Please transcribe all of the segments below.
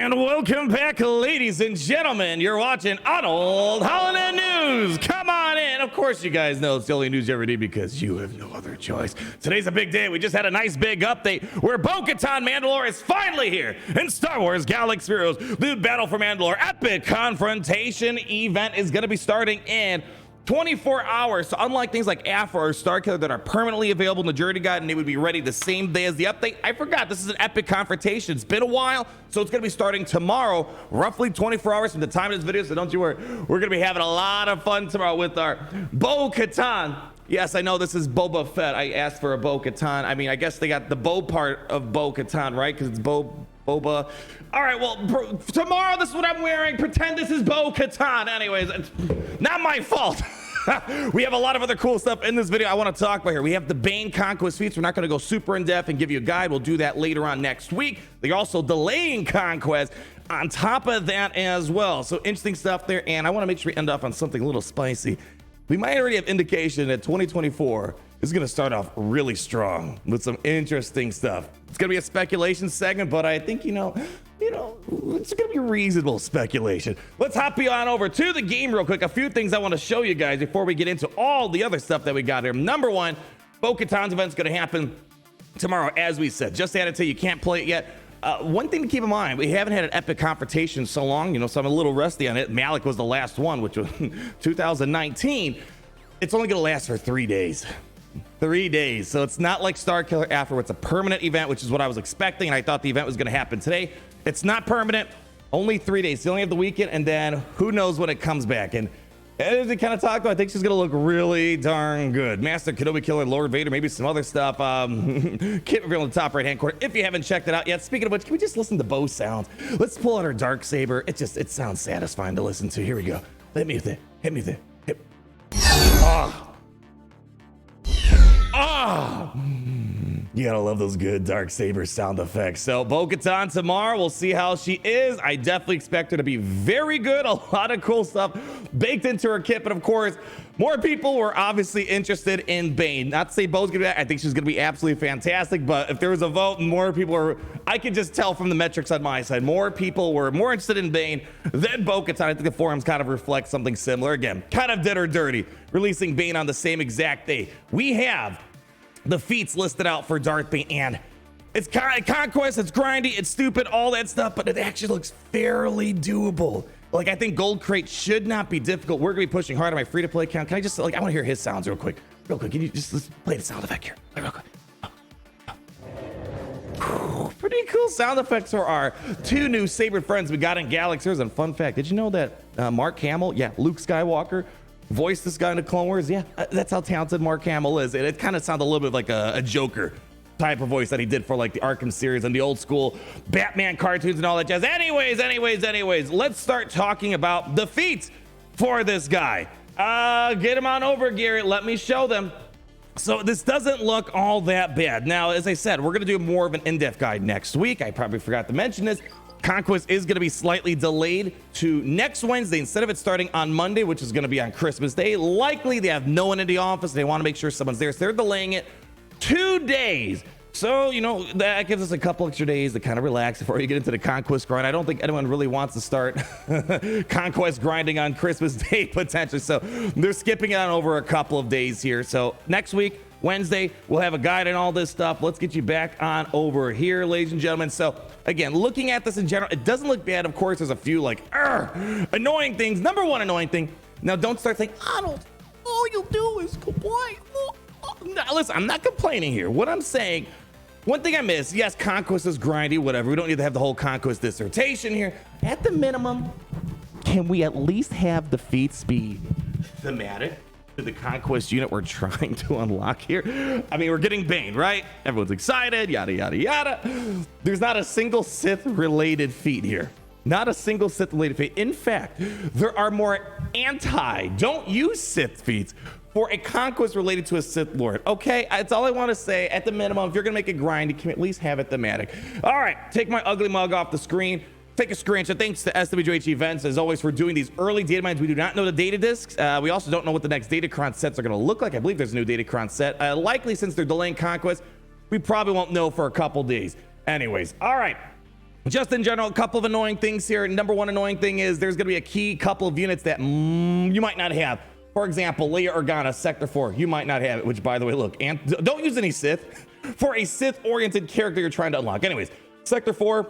And welcome back, ladies and gentlemen. You're watching Arnold Holiday News. Come on in. Of course, you guys know it's the only news you ever need because you have no other choice. Today's a big day. We just had a nice big update where Bo-Katan Mandalore is finally here in Star Wars Galactic Heroes. The Battle for Mandalore Epic Confrontation event is going to be starting in 24 hours. So unlike things like Aphelion or Starkiller that are permanently available in the Journey Guide and they would be ready the same day as the update, I forgot this is an epic confrontation. It's been a while, so it's going to be starting tomorrow, roughly 24 hours from the time of this video. So don't you worry, we're going to be having a lot of fun tomorrow with our Bo-Katan. Yes, I know this is Boba Fett. I asked for a Bo-Katan. I mean, I guess they got the Bo part of Bo-Katan, right? Because it's Boba. All right, well, tomorrow this is what I'm wearing. Pretend this is Bo-Katan. Anyways, it's not my fault. We have a lot of other cool stuff in this video I want to talk about here. We have the Bane Conquest feats. We're not going to go super in depth and give you a guide. We'll do that later on next week. They're also delaying Conquest on top of that as well. So interesting stuff there. And I want to make sure we end off on something a little spicy. We might already have indication that 2024 is going to start off really strong with some interesting stuff. It's going to be a speculation segment, but I think, you know, it's going to be reasonable speculation. Let's hop on over to the game real quick. A few things I want to show you guys before we get into all the other stuff that we got here. Number one, Bo-Katan's event is going to happen tomorrow, as we said. Just added to you can't play it yet. One thing to keep in mind, we haven't had an epic confrontation so long, so I'm a little rusty on it. Malik was the last one, which was 2019. It's only going to last for 3 days. 3 days. So it's not like Starkiller after it's a permanent event, which is what I was expecting. And I thought the event was going to happen today. It's not permanent. Only 3 days. You only have the weekend, and then who knows when it comes back. And as we kind of talked about, I think she's going to look really darn good. Master Kenobi Killer, Lord Vader, maybe some other stuff. Kit reveal in the top right-hand corner. If you haven't checked it out yet, speaking of which, can we just listen to Bo sounds? Let's pull out our Darksaber. It sounds satisfying to listen to. Here we go. Hit me with it. Hit me with it. Hit. Ah. Ah. You gotta love those good Darksaber sound effects. So Bo-Katan tomorrow, we'll see how she is. I definitely expect her to be very good. A lot of cool stuff baked into her kit, but of course, more people were obviously interested in Bane. Not to say Bo's gonna be that. I think she's gonna be absolutely fantastic, but if there was a vote and more people were, I could just tell from the metrics on my side, more people were more interested in Bane than Bo-Katan. I think the forums kind of reflect something similar. Again, kind of did her dirty, releasing Bane on the same exact day. We have the feats listed out for Darth Bane, and it's Conquest, it's grindy, it's stupid, all that stuff, but it actually looks fairly doable. Like, I think Gold Crate should not be difficult. We're gonna be pushing hard on my free-to-play account. Can I just, I want to hear his sounds real quick. Can you just let's play the sound effect here? Real quick. Pretty cool sound effects for our two new Saber friends we got in Galaxies. And fun fact, did you know that Mark Hamill, Luke Skywalker, voiced this guy in the Clone Wars? That's how talented Mark Hamill is. And it kind of sounded a little bit like a Joker type of voice that he did for like the Arkham series and the old school Batman cartoons and all that jazz. Anyways, let's start talking about the feats for this guy. Get him on over, Garrett. Let me show them. So this doesn't look all that bad. Now, as I said, we're going to do more of an in-depth guide next week. I probably forgot to mention this. Conquest is going to be slightly delayed to next Wednesday instead of it starting on Monday, which is going to be on Christmas Day. Likely they have no one in the office. They want to make sure someone's there, so they're delaying it 2 days. So, that gives us a couple extra days to kind of relax before you get into the Conquest grind. I don't think anyone really wants to start Conquest grinding on Christmas Day, potentially. So they're skipping it on over a couple of days here. So next week, Wednesday, we'll have a guide and all this stuff. Let's get you back on over here, ladies and gentlemen. So again, looking at this in general, it doesn't look bad. Of course, there's a few annoying things. Number one annoying thing. Now, don't start thinking, Arnold, all you do is complain. Now, listen, I'm not complaining here. What I'm saying, one thing I miss, yes, Conquest is grindy, whatever. We don't need to have the whole Conquest dissertation here. At the minimum, can we at least have the feats be thematic to the Conquest unit we're trying to unlock here? I mean, we're getting Bane, right? Everyone's excited, yada, yada, yada. There's not a single Sith-related feat here. Not a single Sith-related feat. In fact, there are more don't use Sith feats for a Conquest related to a Sith Lord. Okay, that's all I want to say. At the minimum, if you're gonna make a grind, you can at least have it thematic. All right, take my ugly mug off the screen. Take a screenshot. Thanks to SWH Events, as always, for doing these early data mines. We do not know the data discs. We also don't know what the next Datacron sets are going to look like. I believe there's a new Datacron set. Likely, since they're delaying Conquest, we probably won't know for a couple days. Anyways, all right. just in general, a couple of annoying things here. Number one annoying thing is there's going to be a key couple of units that you might not have. For example, Leia Organa, Sector 4, you might not have it, which, by the way, look, and don't use any Sith for a Sith-oriented character you're trying to unlock. Anyways, Sector 4,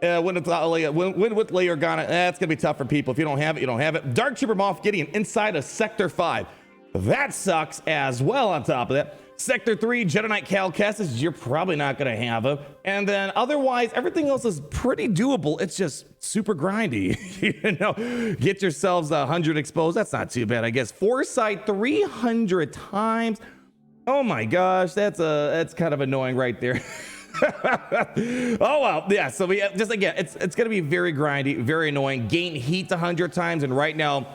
win with Leia Organa, that's going to be tough for people. If you don't have it, you don't have it. Dark Trooper Moff Gideon inside of Sector 5. That sucks as well on top of that. Sector 3, Jedi Knight Cal Kestis, you're probably not going to have him. And then otherwise, everything else is pretty doable. It's just super grindy. You know, get yourselves 100 exposed. That's not too bad, I guess. Foresight 300 times. Oh my gosh, that's kind of annoying right there. Oh well, yeah. So we just again, it's going to be very grindy, very annoying. Gain heat 100 times, and right now,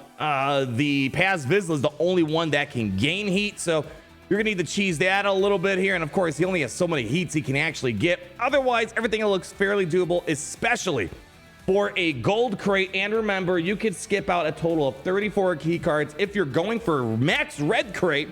the Paz Vizsla is the only one that can gain heat. So you're gonna need to cheese that a little bit here, and of course, he only has so many heats he can actually get. Otherwise, everything looks fairly doable, especially for a gold crate. And remember, you could skip out a total of 34 key cards if you're going for max red crate.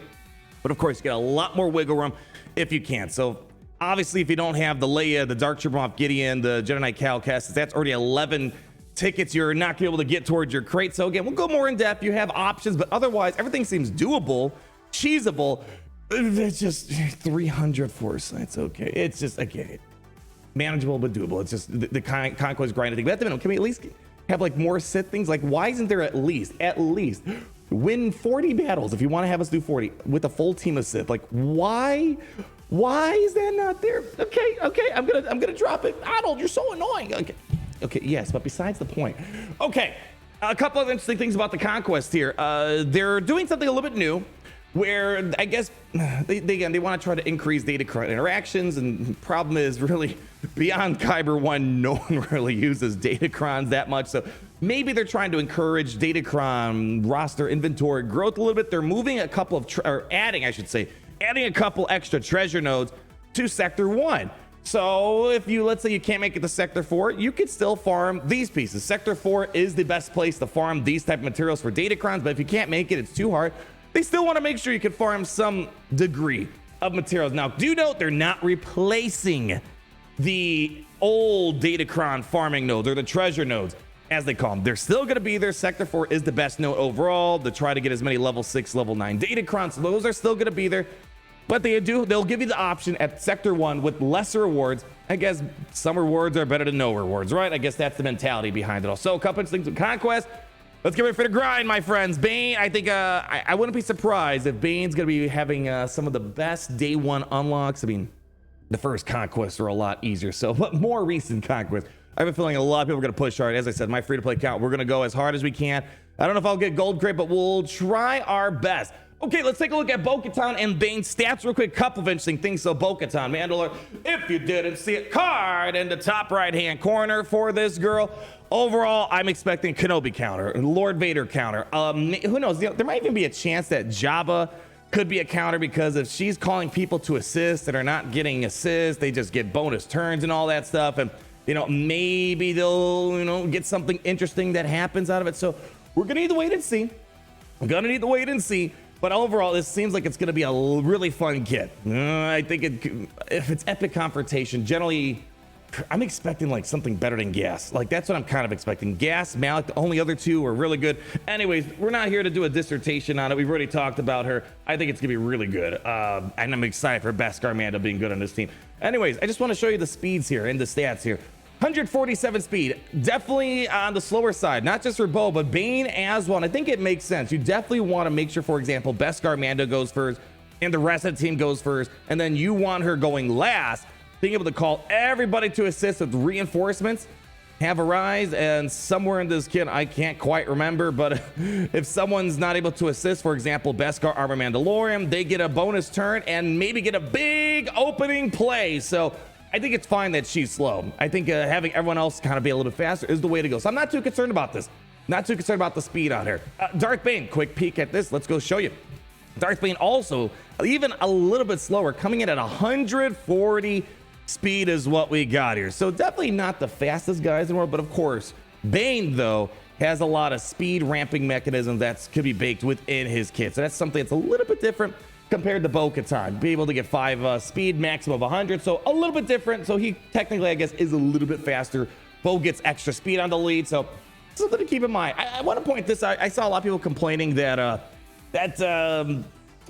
But of course, you get a lot more wiggle room if you can. So obviously, if you don't have the Leia, the Dark Trooper Moff Gideon, the Jedi Knight Cal Kestis, that's already 11 tickets you're not gonna be able to get towards your crate. So again, we'll go more in depth. You have options, but otherwise, everything seems doable, cheesable. It's just 300 foresights. Okay, it's just okay, manageable but doable. It's just the conquest grinding thing. But can we at least have like more Sith things? Like, why isn't there at least win 40 battles if you want to have us do 40 with a full team of Sith? Like, why is that not there? Okay, I'm gonna drop it. Arnold, you're so annoying. Okay, yes, but besides the point. Okay, a couple of interesting things about the conquest here. They're doing something a little bit new, where I guess they want to try to increase Datacron interactions, and the problem is really beyond Kyber 1, no one really uses Datacrons that much. So maybe they're trying to encourage Datacron roster inventory growth a little bit. They're moving a couple of, adding a couple extra treasure nodes to Sector 1. So if you, let's say you can't make it to Sector 4, you could still farm these pieces. Sector 4 is the best place to farm these type of materials for Datacrons, but if you can't make it, it's too hard. They still want to make sure you can farm some degree of materials. Now, do note they're not replacing the old Datacron farming nodes, or the treasure nodes, as they call them. They're still going to be there. Sector 4 is the best node overall to try to get as many level 6, level 9 Datacrons. So those are still going to be there. But they'll give you the option at Sector 1 with lesser rewards. I guess some rewards are better than no rewards, right? I guess that's the mentality behind it all. So a couple of things with Conquest. Let's get ready for the grind, my friends. Bane, I think I wouldn't be surprised if Bane's going to be having some of the best day one unlocks. I mean, the first Conquests are a lot easier, but more recent Conquests, I have a feeling a lot of people are going to push hard. As I said, my free-to-play account, we're going to go as hard as we can. I don't know if I'll get gold crate, but we'll try our best. Okay, let's take a look at Bo-Katan and Bane's stats real quick. Couple of interesting things. So Bo-Katan, Mandalore, if you didn't see it, card in the top right-hand corner for this girl. Overall, I'm expecting Kenobi counter, Lord Vader counter. Who knows? There might even be a chance that Jabba could be a counter, because if she's calling people to assist that are not getting assists, they just get bonus turns and all that stuff. And, maybe they'll, get something interesting that happens out of it. So we're going to need to wait and see. But overall, this seems like it's going to be a really fun kit. I think if it's epic confrontation, generally, I'm expecting like something better than Gas. Like, that's what I'm kind of expecting. Gas, Malik, the only other two are really good. Anyways, we're not here to do a dissertation on it. We've already talked about her. I think it's going to be really good. And I'm excited for Beskar Mando being good on this team. Anyways, I just want to show you the speeds here and the stats here. 147 speed, definitely on the slower side, not just for Bo, but Bane as well. And I think it makes sense. You definitely want to make sure, for example, Beskar Mando goes first and the rest of the team goes first, and then you want her going last, being able to call everybody to assist with reinforcements, have a rise. And somewhere in this kit, I can't quite remember, but if someone's not able to assist, for example, Beskar Armor Mandalorian, they get a bonus turn and maybe get a big opening play. So I think it's fine that she's slow. I think having everyone else kind of be a little bit faster is the way to go. So I'm not too concerned about this. Not too concerned about the speed on her. Darth Bane, quick peek at this. Let's go show you. Darth Bane also even a little bit slower, coming in at 140 speed is what we got here. So definitely not the fastest guys in the world, but of course, Bane, though, has a lot of speed ramping mechanisms that could be baked within his kit. So that's something that's a little bit different compared to Bo-Katan. Be able to get 5 speed, maximum of 100, so a little bit different. So he technically, I guess, is a little bit faster Bo gets extra speed on the lead, so something to keep in mind. I want to point this out. I saw a lot of people complaining that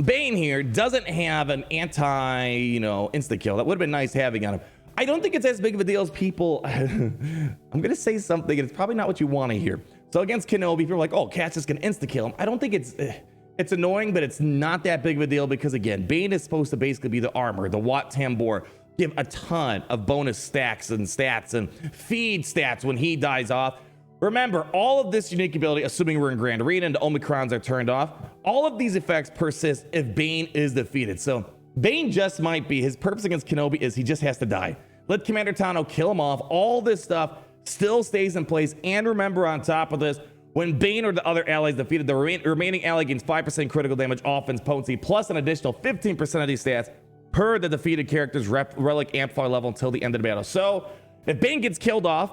Bane here doesn't have an insta kill. That would have been nice having on him. I don't think it's as big of a deal as people. I'm gonna say something, and it's probably not what you want to hear. So against Kenobi, people are like, "Oh, Cat's just gonna insta kill him." I don't think it's annoying, but it's not that big of a deal because again, Bane is supposed to basically be the armor, the Wat Tambor, give a ton of bonus stacks and stats and feed stats when he dies off. Remember, all of this unique ability, assuming we're in Grand Arena and the Omicrons are turned off, all of these effects persist if Bane is defeated. So Bane just might be, his purpose against Kenobi is he just has to die. Let Commander Tano kill him off. All this stuff still stays in place. And remember, on top of this, when Bane or the other allies defeated, the remaining ally gains 5% critical damage, offense, potency, plus an additional 15% of these stats per the defeated character's relic amplifier level until the end of the battle. So if Bane gets killed off,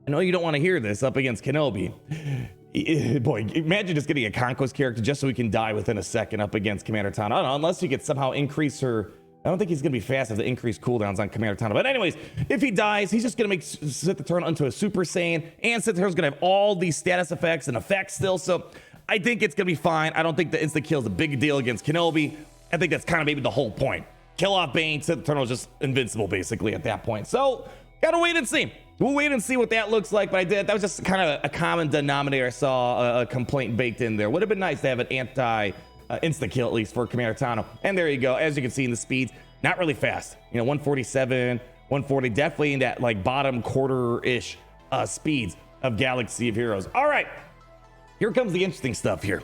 I know you don't want to hear this up against Kenobi. Boy, imagine just getting a Conquest character just so he can die within a second up against Commander Tano. I don't know, unless you could somehow increase her. I don't think he's going to be fast as the increased cooldowns on Commander Tano. But anyways, if he dies, he's just going to make Sith turn into a Super Saiyan. And Sith is going to have all these status effects and effects still. So I think it's going to be fine. I don't think the insta kill is a big deal against Kenobi. I think that's kind of maybe the whole point. Kill off Bane, Sith Eternal is just invincible basically at that point. So gotta wait and see. We'll wait and see what that looks like. But that was just kind of a common denominator. I saw a complaint baked in there. Would have been nice to have an insta kill at least for Commander Tano. And there you go. As you can see in the speeds, not really fast. 147, 140, definitely in that like bottom quarter-ish speeds of Galaxy of Heroes. All right, here comes the interesting stuff here.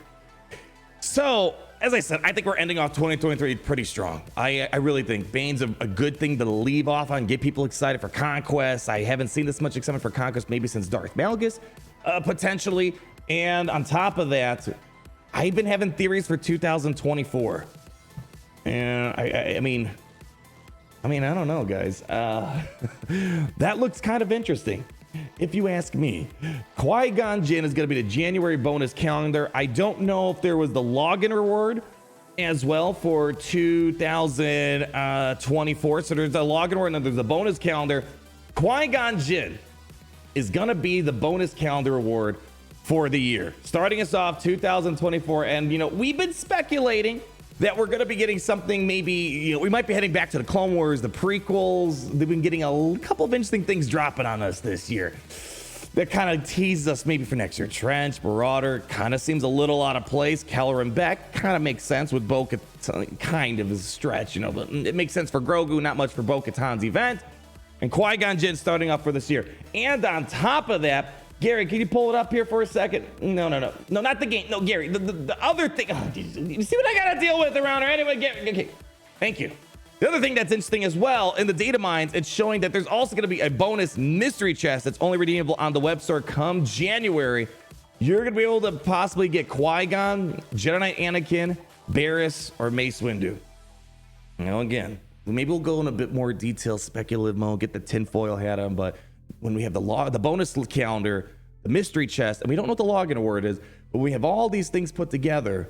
So, as I said, I think we're ending off 2023 pretty strong. I really think Bane's a good thing to leave off on, get people excited for Conquest. I haven't seen this much excitement for Conquest maybe since Darth Malgus, potentially. And on top of that, I've been having theories for 2024. And I mean, I don't know, guys. That looks kind of interesting, if you ask me. Qui-Gon Jinn is going to be the January bonus calendar. I don't know if there was the login reward as well for 2024. So there's a login reward and there's a bonus calendar. Qui-Gon Jinn is going to be the bonus calendar reward for the year, starting us off 2024. And, we've been speculating that we're going to be getting something maybe, we might be heading back to the Clone Wars, the prequels. They've been getting a couple of interesting things dropping on us this year that kind of teases us maybe for next year. Trench, Marauder, kind of seems a little out of place. Keller and Beck kind of makes sense with Bo-Katan, kind of is a stretch, but it makes sense for Grogu, not much for Bo-Katan's event. And Qui-Gon Jinn starting off for this year. And on top of that, Gary, can you pull it up here for a second? No, not the game. No, Gary, the other thing. Oh, you see what I got to deal with around here? Anyway, Gary, okay, thank you. The other thing that's interesting as well, in the data mines, it's showing that there's also going to be a bonus mystery chest that's only redeemable on the web store come January. You're going to be able to possibly get Qui-Gon, Jedi Knight Anakin, Barriss, or Mace Windu. Again, maybe we'll go in a bit more detail, speculative mode, get the tinfoil hat on, but when we have the bonus calendar, the mystery chest, and we don't know what the login word is, but we have all these things put together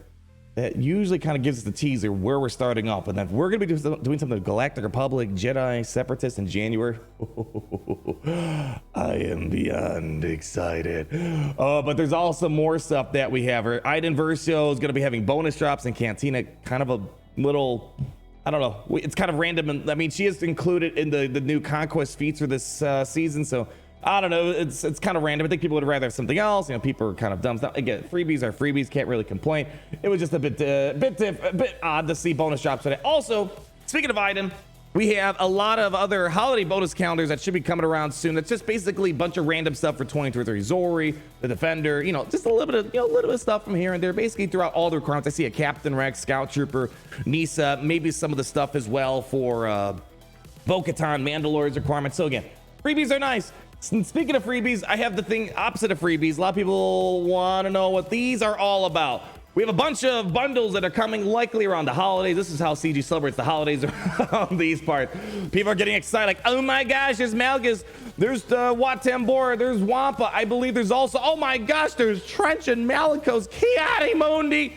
that usually kind of gives us the teaser where we're starting off. And then we're going to be doing something with Galactic Republic, Jedi, Separatists in January. I am beyond excited. But there's also more stuff that we have. Iden Versio is going to be having bonus drops in Cantina, kind of a little, I don't know. It's kind of random. And I mean, she is included in the new Conquest feats for this season. So I don't know. It's kind of random. I think people would rather have something else. People are kind of dumb stuff. Again, freebies are freebies. Can't really complain. It was just a bit odd to see bonus drops today. Also, speaking of Iden, we have a lot of other holiday bonus calendars that should be coming around soon. It's just basically a bunch of random stuff for 2023. Zori, the Defender, just a little bit of stuff from here and there. Basically throughout all the requirements. I see a Captain Rex, Scout Trooper, Nisa, maybe some of the stuff as well for Bo-Katan, Mandalorian's requirements. So again, freebies are nice. And speaking of freebies, I have the thing opposite of freebies. A lot of people want to know what these are all about. We have a bunch of bundles that are coming likely around the holidays. This is how CG celebrates the holidays around these parts. People are getting excited, like, oh my gosh, there's Malgus, there's Wat Tambor, there's Wampa. I believe there's also, oh my gosh, there's Trench and Malicos, Kiadi Mundi.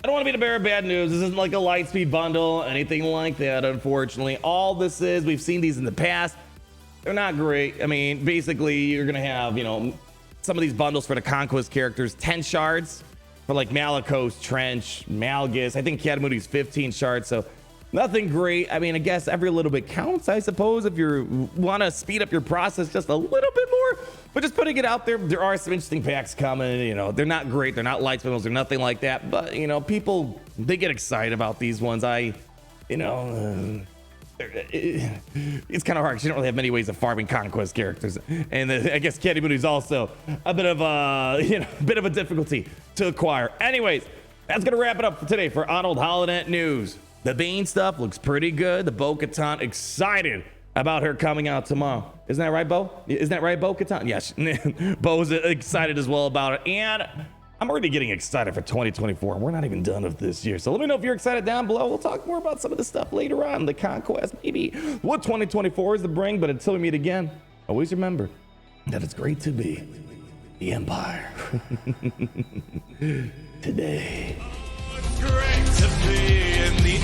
I don't want to be the bearer of bad news. This isn't like a Lightspeed bundle, anything like that, unfortunately. All this is, we've seen these in the past. They're not great. I mean, basically, you're gonna have, you know, some of these bundles for the Conquest characters, 10 shards for like Malicos, Trench, Malgus. I think Katamudi's 15 shards, so nothing great. I mean, I guess every little bit counts, I suppose, if you want to speed up your process just a little bit more. But just putting it out there, there are some interesting packs coming. You know, they're not great. They're not light spindles. They're nothing like that. But, you know, people, they get excited about these ones. It's kind of hard because you don't really have many ways of farming Conquest characters. And I guess Katamudi's is also a bit of a difficulty to acquire. Anyways, that's going to wrap it up for today for Arnold Holonet News. The Bane stuff looks pretty good. The Bo-Katan, excited about her coming out tomorrow. Isn't that right, Bo? Isn't that right, Bo-Katan? Yes. Bo's excited as well about it. And I'm already getting excited for 2024. We're not even done with this year. So let me know if you're excited down below. We'll talk more about some of this stuff later on. The Conquest, maybe what 2024 is to bring. But until we meet again, always remember that it's great to be the Empire. Today. It's great to be in the